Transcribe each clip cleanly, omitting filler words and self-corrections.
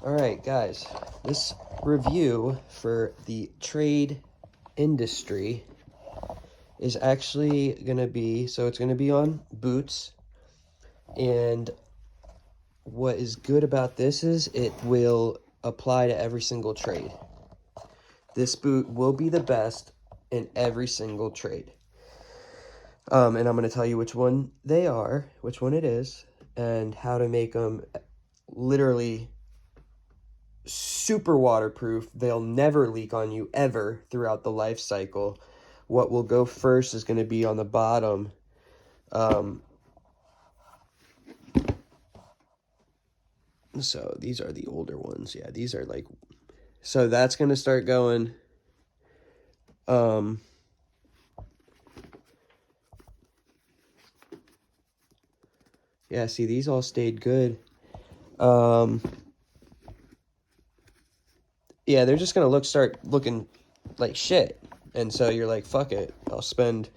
All right, guys, this review for the trade industry is actually going to be, so it's going to be on boots. And what is good about this is it will apply to every single trade. This boot will be the best in every single trade. And I'm going to tell you which one they are, which one it is, and how to make them literally super waterproof. They'll never leak on you ever throughout the life cycle. What will go first is going to be on the bottom. So these are the older ones. Yeah, these are like, so that's going to start going. Yeah, see, these all stayed good. Yeah, they're just going to start looking like shit. And so you're like, fuck it. I'll spend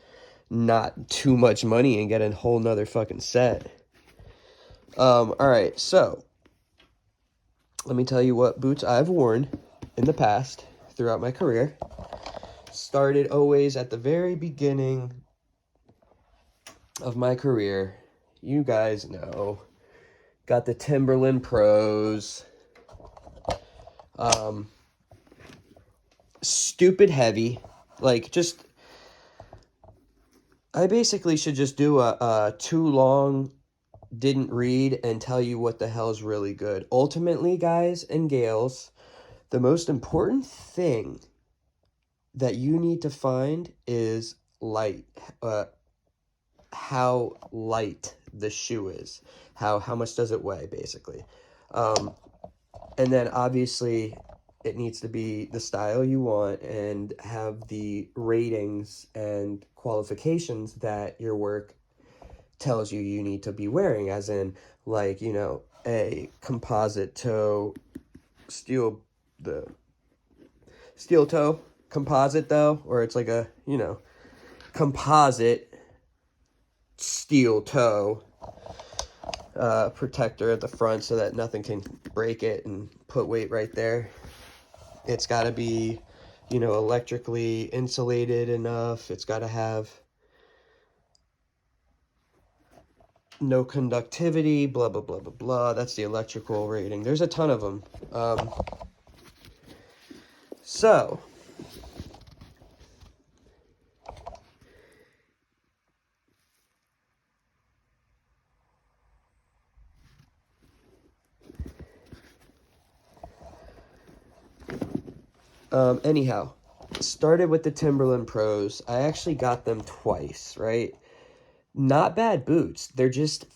not too much money and get a whole nother fucking set. All right, so let me tell you what boots I've worn in the past throughout my career. Started always at the very beginning of my career. You guys know. Got the Timberland Pros. Stupid heavy. Like, just, I basically should just do a too long didn't read and tell you what the hell is really good. Ultimately, guys and gals, the most important thing that you need to find is light. How light the shoe is. How much does it weigh, basically. And then obviously it needs to be the style you want and have the ratings and qualifications that your work tells you need to be wearing, as in, like, you know, a composite toe, steel toe composite though, or it's like a, you know, composite steel toe protector at the front so that nothing can break it and put weight right there. It's got to be, you know, electrically insulated enough. It's got to have no conductivity, blah, blah, blah, blah, blah. That's the electrical rating. There's a ton of them. So, anyhow, started with the Timberland Pros. I actually got them twice, right? Not bad boots. They're just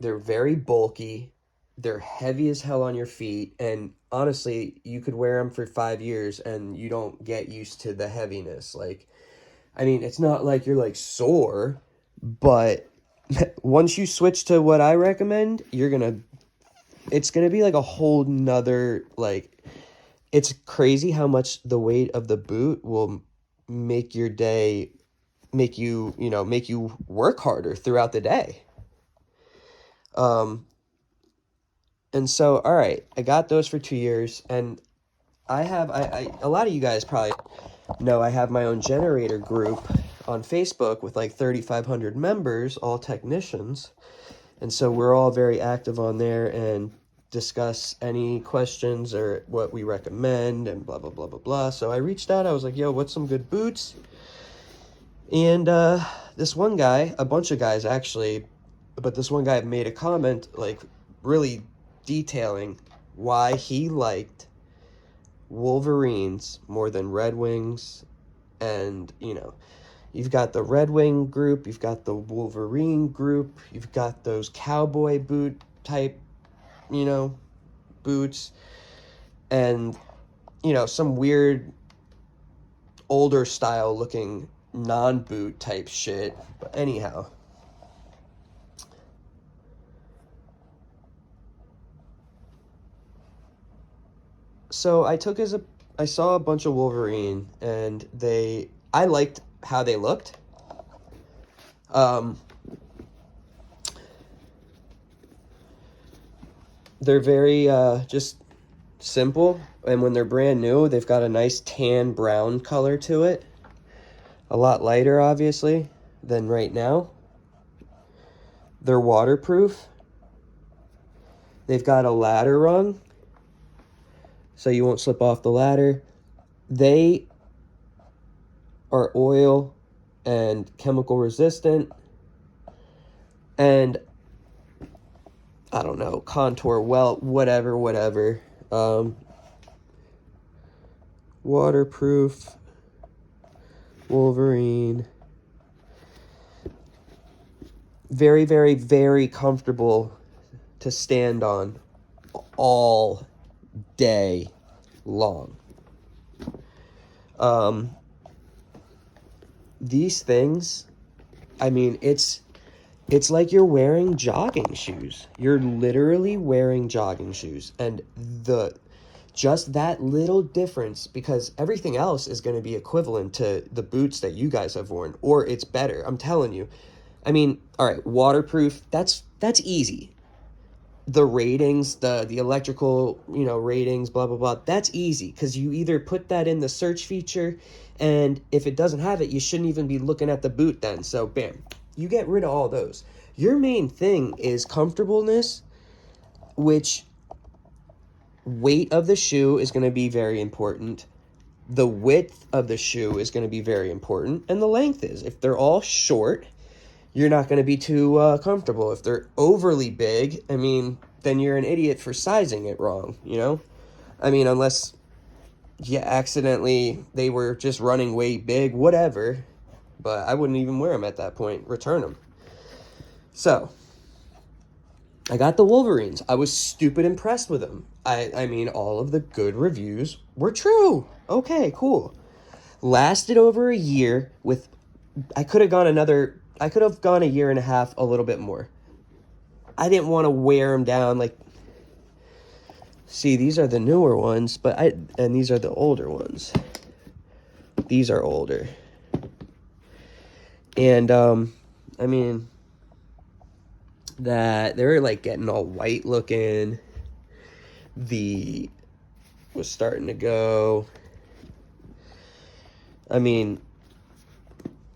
they're very bulky. They're heavy as hell on your feet. And honestly, you could wear them for 5 years and you don't get used to the heaviness. Like, I mean, it's not like you're like sore, but once you switch to what I recommend, it's gonna be like a whole nother, like, it's crazy how much the weight of the boot will make your day, make you, you know, make you work harder throughout the day. And so, all right, I got those for 2 years, and I a lot of you guys probably know I have my own generator group on Facebook with like 3,500 members, all technicians. And so we're all very active on there and discuss any questions or what we recommend and blah, blah, blah, blah, blah. So I reached out. I was like, yo, what's some good boots? And this one guy, a bunch of guys actually, but this one guy made a comment, like, really detailing why he liked Wolverines more than redwings. And, you know, you've got the Red Wing group, you've got the Wolverine group, you've got those cowboy boot type, you know, boots, and, you know, some weird older style looking non-boot type shit. But anyhow, so I saw a bunch of Wolverine, and I liked how they looked. They're very just simple, and when they're brand new, they've got a nice tan brown color to it. A lot lighter, obviously, than right now. They're waterproof. They've got a ladder rung, so you won't slip off the ladder. They are oil and chemical resistant, and I don't know, contour well, whatever. Waterproof Wolverine. Very, very, very comfortable to stand on all day long. These things, I mean, it's like you're wearing jogging shoes. You're literally wearing jogging shoes. And just that little difference, because everything else is going to be equivalent to the boots that you guys have worn, or it's better. I'm telling you. I mean, all right, waterproof, that's easy. The ratings, the electrical, ratings, blah, blah, blah, that's easy, because you either put that in the search feature, and if it doesn't have it, you shouldn't even be looking at the boot then. So, bam, you get rid of all those. Your main thing is comfortableness, which weight of the shoe is going to be very important. The width of the shoe is going to be very important, and the length is. If they're all short, you're not going to be too comfortable. If they're overly big, I mean, then you're an idiot for sizing it wrong, I mean, unless they were just running way big, whatever. But I wouldn't even wear them at that point. Return them. So, I got the Wolverines. I was stupid impressed with them. I mean, all of the good reviews were true. Okay, cool. Lasted over a year with... I could have gone a year and a half, a little bit more. I didn't want to wear them down. See, these are the newer ones, and these are the older ones. These are older. And, I mean, that they're getting all white looking. Was starting to go. I mean,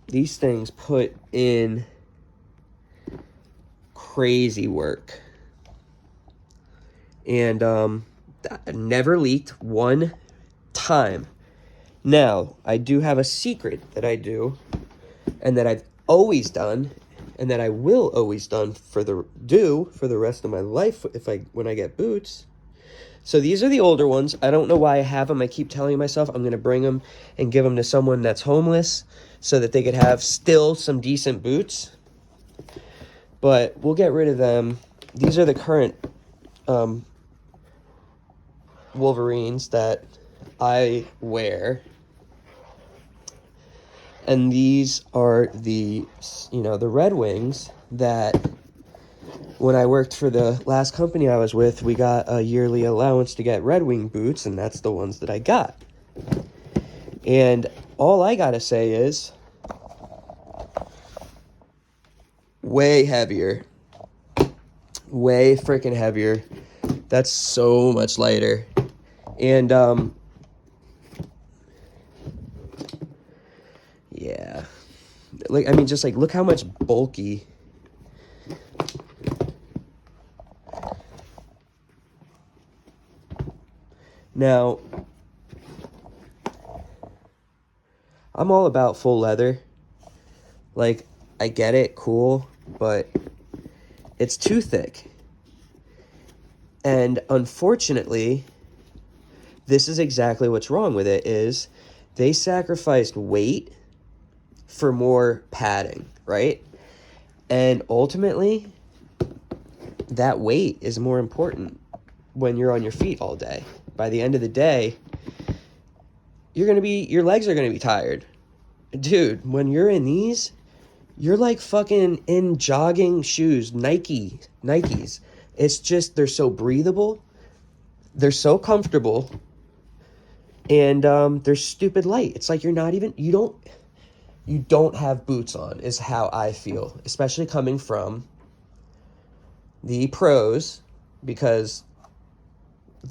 these things put in crazy work. And never leaked one time. Now, I do have a secret that I do, and that I've always done, and that I will always do for the rest of my life when I get boots. So these are the older ones. I don't know why I have them. I keep telling myself I'm going to bring them and give them to someone that's homeless so that they could have still some decent boots. But we'll get rid of them. These are the current Wolverines that I wear. And these are the redwings that when I worked for the last company I was with, we got a yearly allowance to get Red Wing boots, and that's the ones that I got. And all I gotta say is, way heavier. Way freaking heavier. That's so much lighter. And, yeah. Look how much bulky. Now, I'm all about full leather. I get it, cool, but it's too thick. And unfortunately, this is exactly what's wrong with it, is they sacrificed weight for more padding, right? And ultimately, that weight is more important when you're on your feet all day. By the end of the day, your legs are going to be tired. Dude, when you're in these, you're like fucking in jogging shoes, Nikes. It's just, they're so breathable, they're so comfortable, and they're stupid light. It's like you don't have boots on, is how I feel, especially coming from the pros, because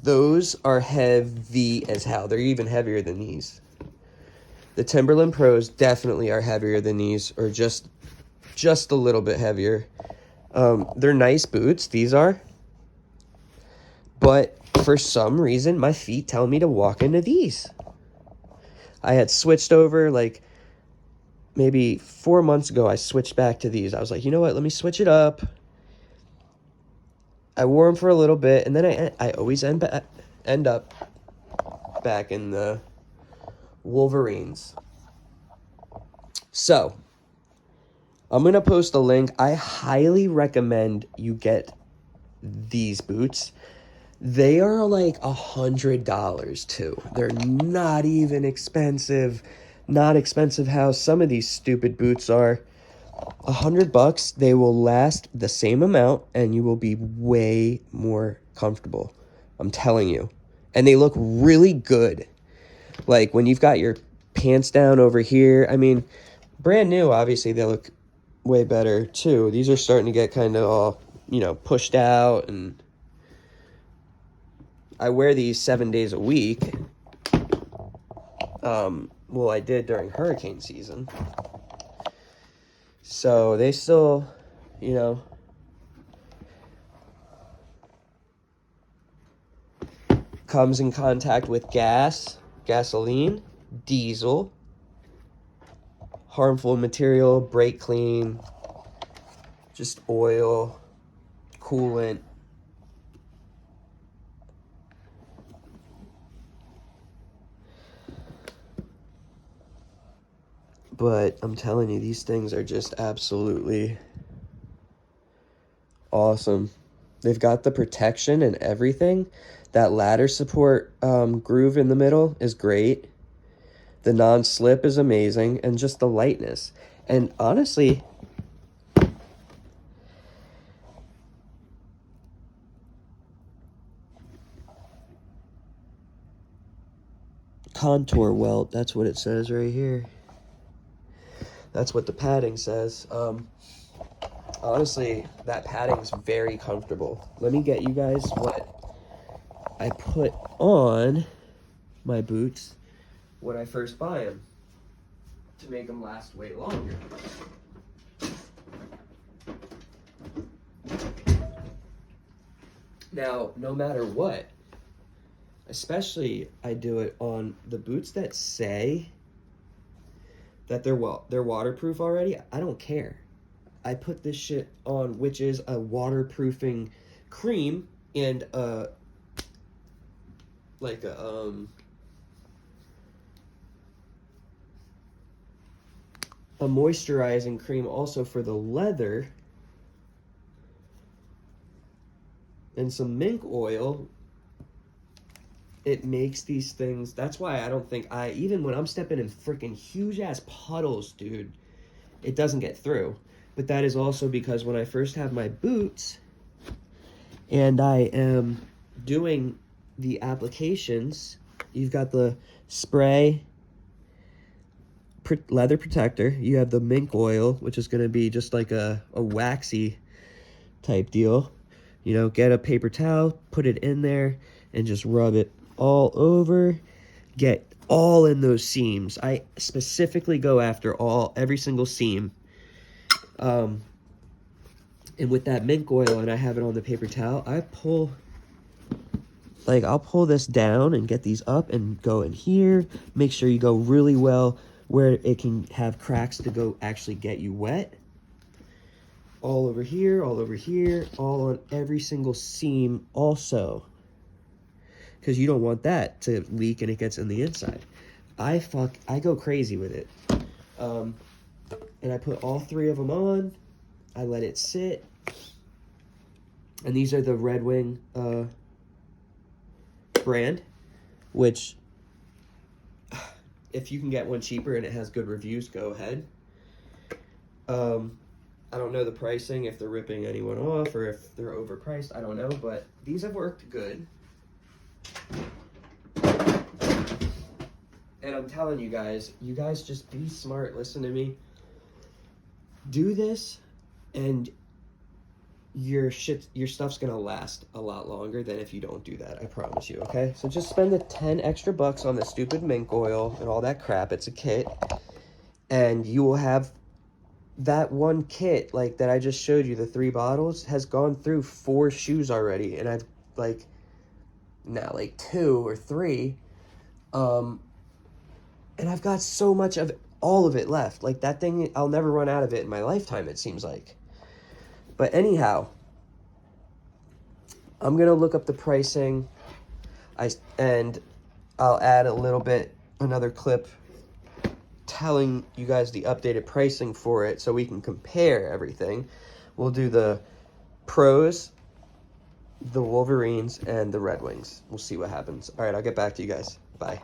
Those are heavy as hell. They're even heavier than these. The Timberland Pros definitely are heavier than these, or just a little bit heavier. They're nice boots, these are. But for some reason, my feet tell me to walk into these. I had switched over, like, maybe 4 months ago, I switched back to these. I was like, you know what, let me switch it up. I wore them for a little bit, and then I always end up back in the Wolverines. So, I'm going to post a link. I highly recommend you get these boots. They are like $100 too. They're not even expensive. Not expensive how some of these stupid boots are. $100, they will last the same amount and you will be way more comfortable. I'm telling you. And they look really good. Like when you've got your pants down over here. I mean, brand new, obviously they look way better too. These are starting to get kind of all, pushed out, and I wear these 7 days a week. Well, I did during hurricane season. So they still, comes in contact with gasoline, diesel, harmful material, brake clean, just oil, coolant. But I'm telling you, these things are just absolutely awesome. They've got the protection and everything. That ladder support groove in the middle is great. The non-slip is amazing. And just the lightness. And honestly, contour welt, that's what it says right here. That's what the padding says. Honestly, that padding is very comfortable. Let me get you guys what I put on my boots when I first buy them to make them last way longer. Now, no matter what, especially I do it on the boots that say that they're waterproof already, I don't care. I put this shit on, which is a waterproofing cream and a moisturizing cream also for the leather, and some mink oil. It makes these things, that's why I don't think even when I'm stepping in freaking huge ass puddles, dude, it doesn't get through. But that is also because when I first have my boots and I am doing the applications, you've got the spray leather protector, you have the mink oil, which is going to be just like a waxy type deal. Get a paper towel, put it in there, and just rub it all over. Get all in those seams. I specifically go after every single seam. And with that mink oil, and I have it on the paper towel, I'll pull this down and get these up and go in here. Make sure you go really well where it can have cracks to go actually get you wet. All over here, all on every single seam also. Because you don't want that to leak and it gets in the inside. I go crazy with it. And I put all 3 of them on. I let it sit. And these are the Redwing brand, which if you can get one cheaper and it has good reviews, go ahead. I don't know the pricing, if they're ripping anyone off or if they're overpriced. I don't know, but these have worked good. And I'm telling you guys just be smart. Listen to me. Do this, and your stuff's gonna last a lot longer than if you don't do that. I promise you. Okay, so just spend the 10 extra bucks on the stupid mink oil and all that crap. It's a kit, and you will have that one kit like that I just showed you. The 3 bottles has gone through 4 shoes already, and I've like now like 2 or 3, and I've got so much of all of it left. Like that thing, I'll never run out of it in my lifetime. It seems like. But anyhow, I'm gonna look up the pricing. And I'll add a little bit, another clip telling you guys the updated pricing for it so we can compare everything. We'll do the pros, the Wolverines, and the Red Wings. We'll see what happens. All right, I'll get back to you guys. Bye.